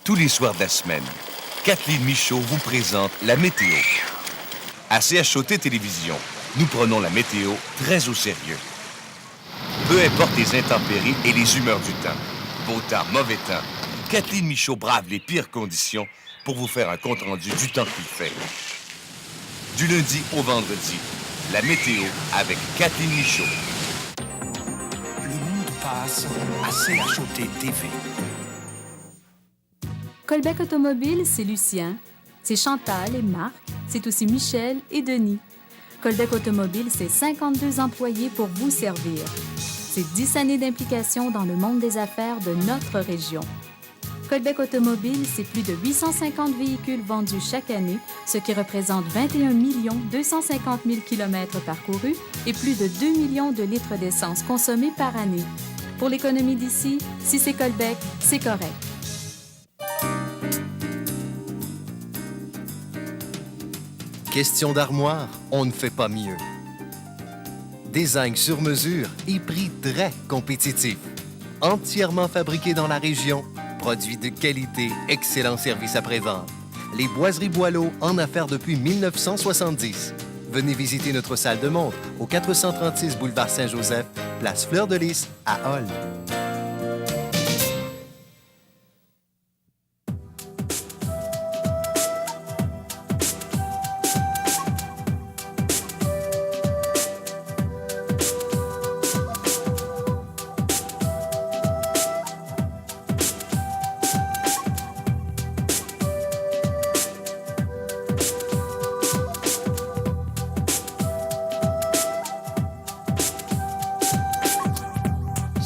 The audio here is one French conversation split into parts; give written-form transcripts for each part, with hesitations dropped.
Tous les soirs de la semaine, Kathleen Michaud vous présente la météo. À CHOT Télévision, nous prenons la météo très au sérieux. Peu importe les intempéries et les humeurs du temps, beau temps, mauvais temps, Kathleen Michaud brave les pires conditions pour vous faire un compte-rendu du temps qu'il fait. Du lundi au vendredi, la météo avec Kathleen Michaud. Le monde passe à CHOT TV. Colbec Automobile, c'est Lucien, c'est Chantal et Marc, c'est aussi Michel et Denis. Colbec Automobile, c'est 52 employés pour vous servir. C'est 10 années d'implication dans le monde des affaires de notre région. Colbec Automobile, c'est plus de 850 véhicules vendus chaque année, ce qui représente 21 250 000 km parcourus et plus de 2 millions de litres d'essence consommés par année. Pour l'économie d'ici, si c'est Colbec, c'est correct. Question d'armoire, on ne fait pas mieux. Design sur mesure et prix très compétitif. Entièrement fabriqué dans la région, produits de qualité, excellent service après-vente. Les Boiseries Boileau en affaires depuis 1970. Venez visiter notre salle de montre au 436 boulevard Saint-Joseph, place Fleur de Lys à Hall.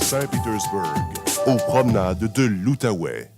Saint-Pétersbourg, aux promenades de l'Outaouais.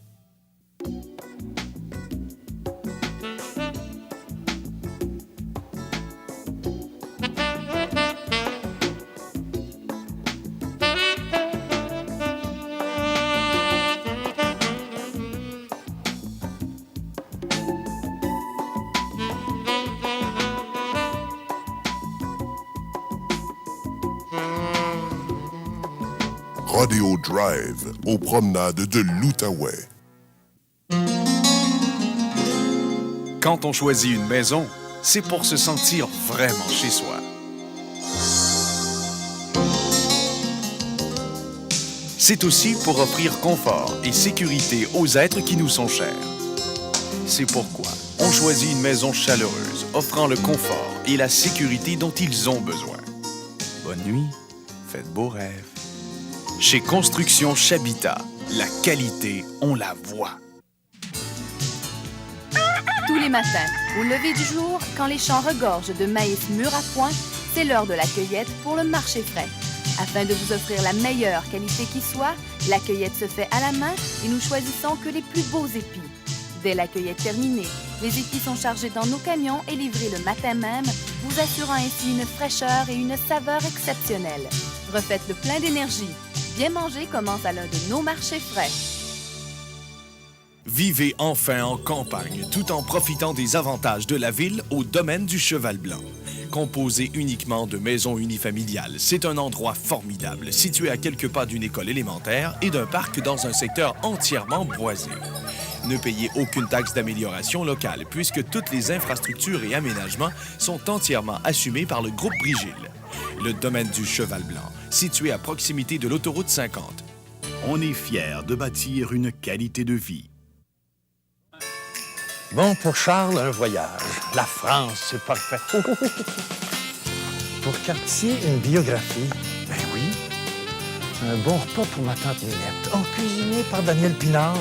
Rodeo Drive, aux promenades de l'Outaouais. Quand on choisit une maison, c'est pour se sentir vraiment chez soi. C'est aussi pour offrir confort et sécurité aux êtres qui nous sont chers. C'est pourquoi on choisit une maison chaleureuse, offrant le confort et la sécurité dont ils ont besoin. Bonne nuit, faites beaux rêves. Chez Construction Chabita, la qualité, on la voit. Tous les matins, au lever du jour, quand les champs regorgent de maïs mûr à point, c'est l'heure de la cueillette pour le marché frais. Afin de vous offrir la meilleure qualité qui soit, la cueillette se fait à la main et nous choisissons que les plus beaux épis. Dès la cueillette terminée, les épis sont chargés dans nos camions et livrés le matin même, vous assurant ainsi une fraîcheur et une saveur exceptionnelles. Refaites le plein d'énergie. Bien manger commence à l'un de nos marchés frais. Vivez enfin en campagne tout en profitant des avantages de la ville au domaine du Cheval Blanc. Composé uniquement de maisons unifamiliales, c'est un endroit formidable, situé à quelques pas d'une école élémentaire et d'un parc dans un secteur entièrement boisé. Ne payez aucune taxe d'amélioration locale puisque toutes les infrastructures et aménagements sont entièrement assumés par le groupe Brigil. Le domaine du Cheval Blanc, situé à proximité de l'autoroute 50. On est fiers de bâtir une qualité de vie. Bon, pour Charles, un voyage. La France, c'est parfait. Pour Cartier, une biographie. Ben oui. Un bon repas pour ma tante Minette. Cuisiné par Daniel Pinard.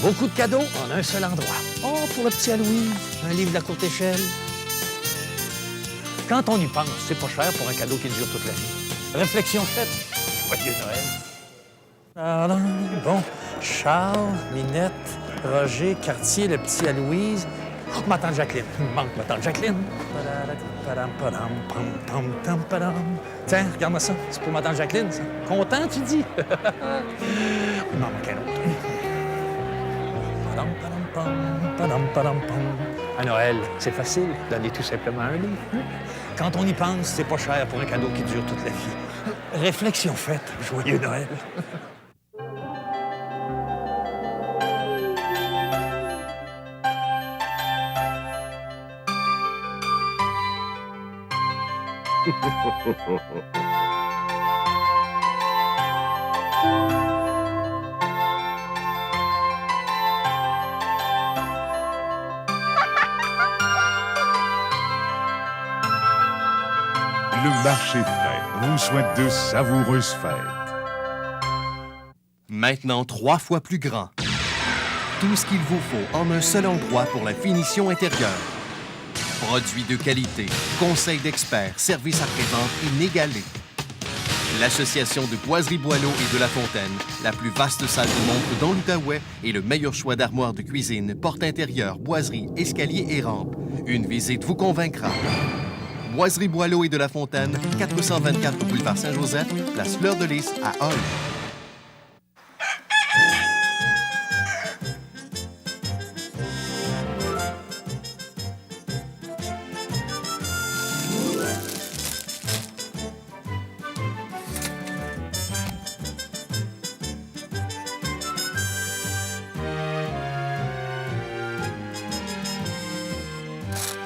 Beaucoup de cadeaux en un seul endroit. Pour le petit Aloïs, un livre de la courte échelle. Quand on y pense, c'est pas cher pour un cadeau qui dure toute la vie. Réflexion faite. Joyeux Noël. Bon, Charles, Minette, Roger, Cartier, le petit Aloïse. Ma tante Jacqueline. Il me manque ma tante Jacqueline. Tiens, regarde-moi ça. C'est pour ma tante Jacqueline, ça. Content, tu dis? Il m'en manque un autre. À Noël, c'est facile, donner tout simplement un livre. Quand on y pense, c'est pas cher pour un cadeau qui dure toute la vie. Réflexion faite, joyeux Noël. Le marché frais vous souhaite de savoureuses fêtes. Maintenant 3 fois plus grand. Tout ce qu'il vous faut en un seul endroit pour la finition intérieure. Produits de qualité, conseils d'experts, services après-vente inégalés. L'Association de Boiserie Boileau et de La Fontaine, la plus vaste salle de montre dans l'Outaouais et le meilleur choix d'armoires de cuisine, porte intérieure, boiserie, escalier et rampe. Une visite vous convaincra. Boiserie Boileau et de La Fontaine, 424 boulevard Saint-Joseph, place Fleur de Lys à Hall.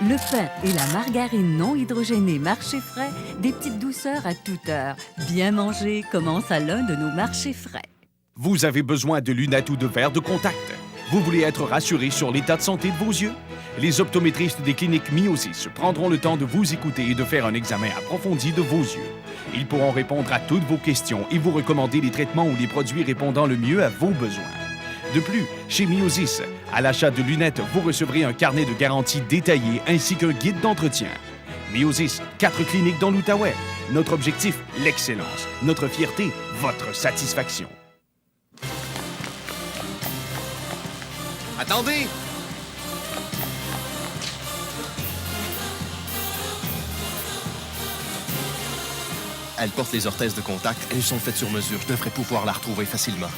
Le pain et la margarine non hydrogénée Marché Frais, des petites douceurs à toute heure. Bien manger commence à l'un de nos marchés frais. Vous avez besoin de lunettes ou de verres de contact. Vous voulez être rassuré sur l'état de santé de vos yeux? Les optométristes des cliniques Miosis prendront le temps de vous écouter et de faire un examen approfondi de vos yeux. Ils pourront répondre à toutes vos questions et vous recommander les traitements ou les produits répondant le mieux à vos besoins. De plus, chez Miosis, à l'achat de lunettes, vous recevrez un carnet de garantie détaillé ainsi qu'un guide d'entretien. Miosis, 4 cliniques dans l'Outaouais. Notre objectif, l'excellence. Notre fierté, votre satisfaction. Attendez! Elle porte les orthèses de contact. Elles sont faites sur mesure. Je devrais pouvoir la retrouver facilement.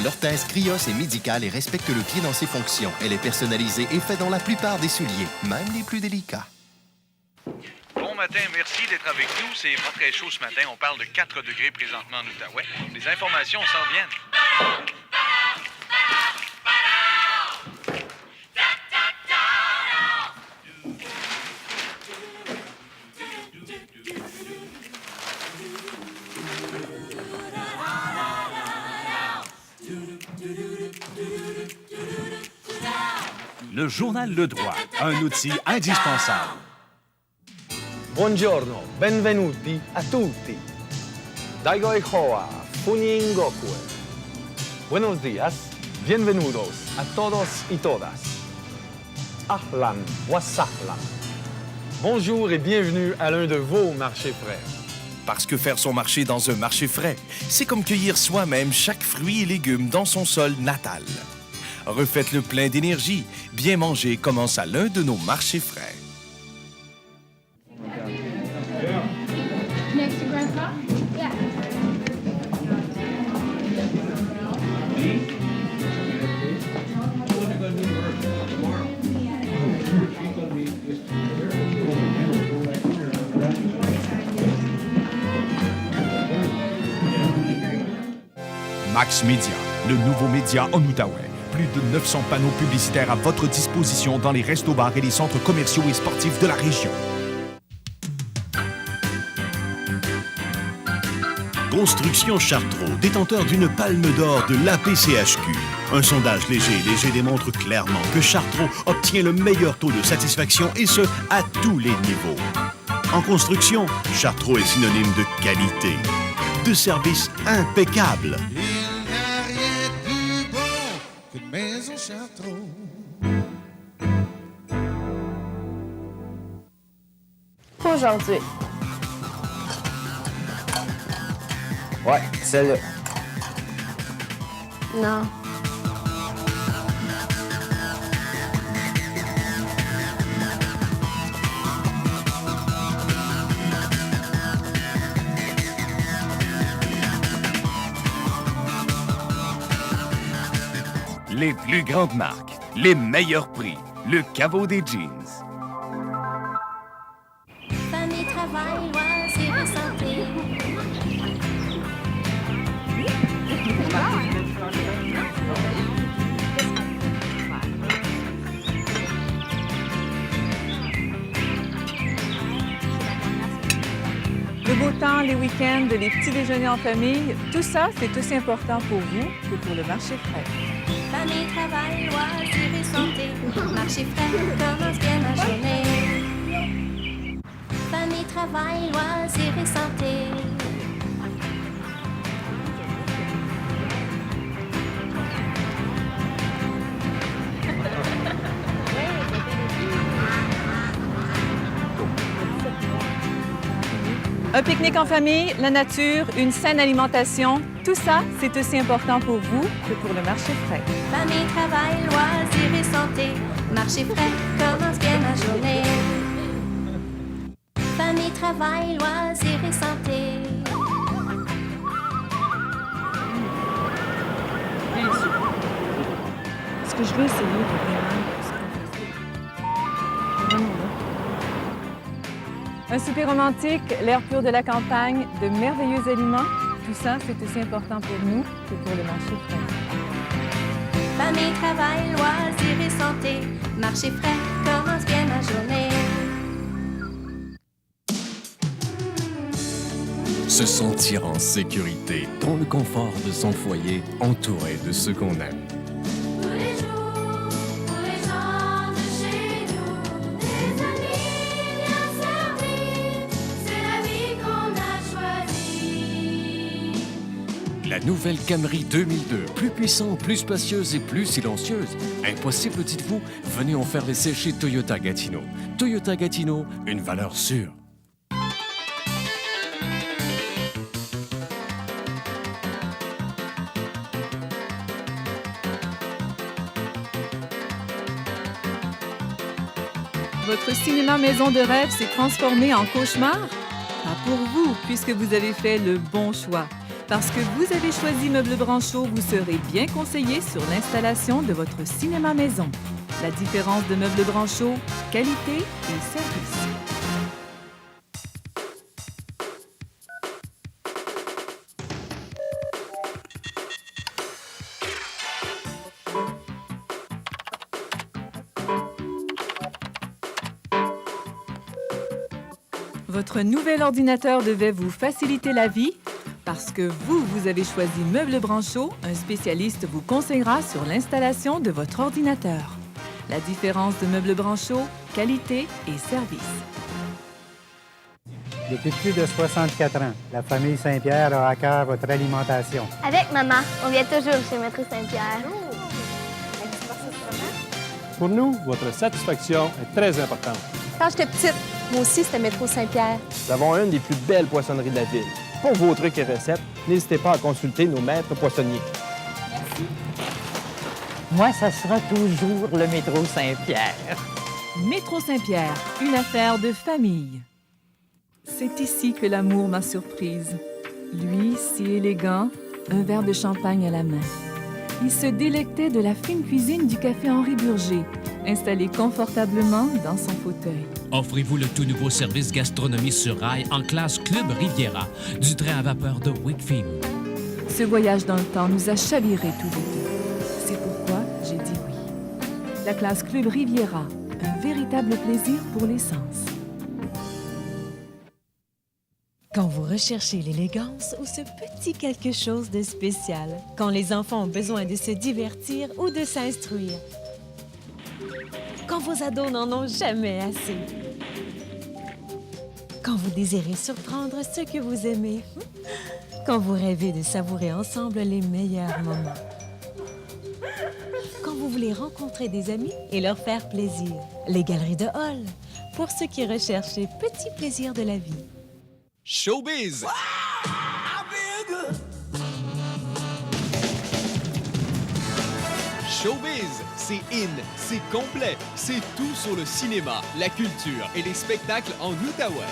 L'orthèse Krios est médicale et respecte le pied dans ses fonctions. Elle est personnalisée et faite dans la plupart des souliers, même les plus délicats. Bon matin, merci d'être avec nous. C'est pas très chaud ce matin. On parle de 4 degrés présentement en Outaouais. Les informations s'en viennent. Le journal Le Droit, un outil indispensable. Buongiorno, benvenuti a tutti. Daigo Echoa, Funyingokwe. Buenos días, bienvenidos a todos y todas. Ahlan wa sahlan. Bonjour et bienvenue à l'un de vos marchés frais. Parce que faire son marché dans un marché frais, c'est comme cueillir soi-même chaque fruit et légume dans son sol natal. Refaites le plein d'énergie. Bien manger commence à l'un de nos marchés frais. Next to Grandpa? Yeah. Max Media, le nouveau média en Outaouais. Plus de 900 panneaux publicitaires à votre disposition dans les restos-bars et les centres commerciaux et sportifs de la région. Construction Chartreux, détenteur d'une palme d'or de l'APCHQ. Un sondage léger démontre clairement que Chartreux obtient le meilleur taux de satisfaction et ce, à tous les niveaux. En construction, Chartreux est synonyme de qualité, de service impeccable. Maison Chartreux. Aujourd'hui. Ouais, celle-là. Non. Les plus grandes marques, les meilleurs prix, le caveau des jeans. Famille, travail, loisirs et santé. Le beau temps, les week-ends, les petits déjeuners en famille, tout ça, c'est aussi important pour vous que pour le marché frais. Famille, travail, loisirs et santé. Marché frais, commence bien ma journée. Famille, travail, loisirs et santé. Un pique-nique en famille, la nature, une saine alimentation, tout ça, c'est aussi important pour vous que pour le marché frais. Famille, travail, loisirs et santé. Marché frais, commence bien ma journée. Famille, travail, loisirs et santé. Ce que je veux essayer de vraiment un souper romantique, l'air pur de la campagne, de merveilleux aliments, tout ça, c'est aussi important pour nous que pour le marché frais. Famille, travail, loisirs et santé. Marché frais, commence bien ma journée. Se sentir en sécurité dans le confort de son foyer, entouré de ceux qu'on aime. Tous les jours, pour les gens de chez nous, des amis bien servis, c'est la vie qu'on a choisie. La nouvelle Camry 2002, plus puissante, plus spacieuse et plus silencieuse. Impossible, dites-vous? Venez en faire l'essai chez Toyota Gatineau. Toyota Gatineau, une valeur sûre. Votre cinéma maison de rêve s'est transformé en cauchemar? Pas pour vous, puisque vous avez fait le bon choix. Parce que vous avez choisi Meubles Branchot, vous serez bien conseillé sur l'installation de votre cinéma maison. La différence de Meubles Branchot, qualité et service. Votre nouvel ordinateur devait vous faciliter la vie parce que vous avez choisi Meubles Branchot, un spécialiste vous conseillera sur l'installation de votre ordinateur. La différence de Meubles Branchot, qualité et service. Depuis plus de 64 ans, la famille Saint-Pierre a à cœur votre alimentation. Avec maman, on vient toujours chez Maître Saint-Pierre. Pour nous, votre satisfaction est très importante. Quand j'étais petite, moi aussi, c'était Métro Saint-Pierre. Nous avons une des plus belles poissonneries de la ville. Pour vos trucs et recettes, n'hésitez pas à consulter nos maîtres poissonniers. Merci. Moi, ça sera toujours le Métro Saint-Pierre. Métro Saint-Pierre, une affaire de famille. C'est ici que l'amour m'a surprise. Lui, si élégant, un verre de champagne à la main. Il se délectait de la fine cuisine du café Henri Burger, installé confortablement dans son fauteuil. Offrez-vous le tout nouveau service gastronomie sur rail en classe Club Riviera, du train à vapeur de Wakefield. Ce voyage dans le temps nous a chavirés tous les deux. C'est pourquoi j'ai dit oui. La classe Club Riviera, un véritable plaisir pour les sens. Quand vous recherchez l'élégance ou ce petit quelque chose de spécial, quand les enfants ont besoin de se divertir ou de s'instruire, quand vos ados n'en ont jamais assez, quand vous désirez surprendre ceux que vous aimez, quand vous rêvez de savourer ensemble les meilleurs moments, quand vous voulez rencontrer des amis et leur faire plaisir, les galeries de Hall, pour ceux qui recherchent les petits plaisirs de la vie. Showbiz! I feel good. Showbiz, c'est in, c'est complet, c'est tout sur le cinéma, la culture et les spectacles en Outaouais.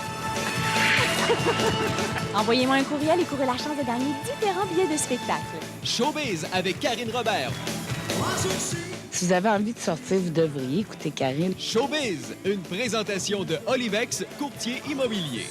Envoyez-moi un courriel et courez la chance de gagner différents billets de spectacle. Showbiz avec Karine Robert. Si vous avez envie de sortir, vous devriez écouter Karine. Showbiz, une présentation de Olivex, courtier immobilier.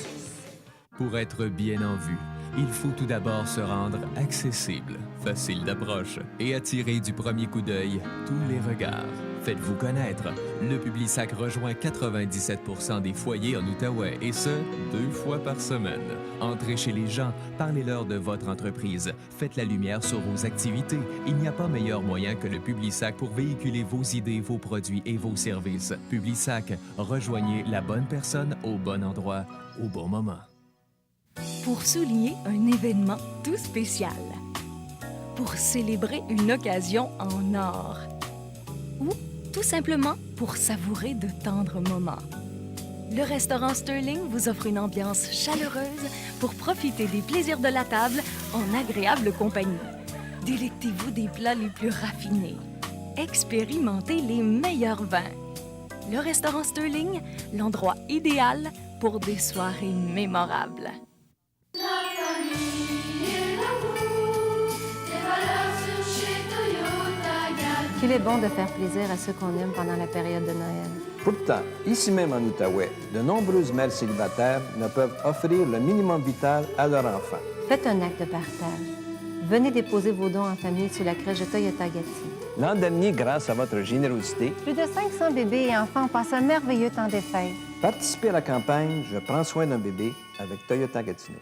Pour être bien en vue, il faut tout d'abord se rendre accessible, facile d'approche et attirer du premier coup d'œil tous les regards. Faites-vous connaître. Le Publisac rejoint 97% des foyers en Outaouais et ce, 2 fois par semaine. Entrez chez les gens, parlez-leur de votre entreprise, faites la lumière sur vos activités. Il n'y a pas meilleur moyen que le Publisac pour véhiculer vos idées, vos produits et vos services. Publisac, rejoignez la bonne personne au bon endroit, au bon moment. Pour souligner un événement tout spécial. Pour célébrer une occasion en or. Ou tout simplement pour savourer de tendres moments. Le restaurant Sterling vous offre une ambiance chaleureuse pour profiter des plaisirs de la table en agréable compagnie. Délectez-vous des plats les plus raffinés. Expérimentez les meilleurs vins. Le restaurant Sterling, l'endroit idéal pour des soirées mémorables. La famille et l'amour, des valeurs sur chez Toyota Gatineau. Qu'il est bon de faire plaisir à ceux qu'on aime pendant la période de Noël. Pourtant, ici même en Outaouais, de nombreuses mères célibataires ne peuvent offrir le minimum vital à leur enfant. Faites un acte de partage. Venez déposer vos dons en famille sous la crèche de Toyota Gatineau. L'an dernier, grâce à votre générosité, Plus de 500 bébés et enfants passent un merveilleux temps des fêtes. participez à la campagne « Je prends soin d'un bébé » avec Toyota Gatineau.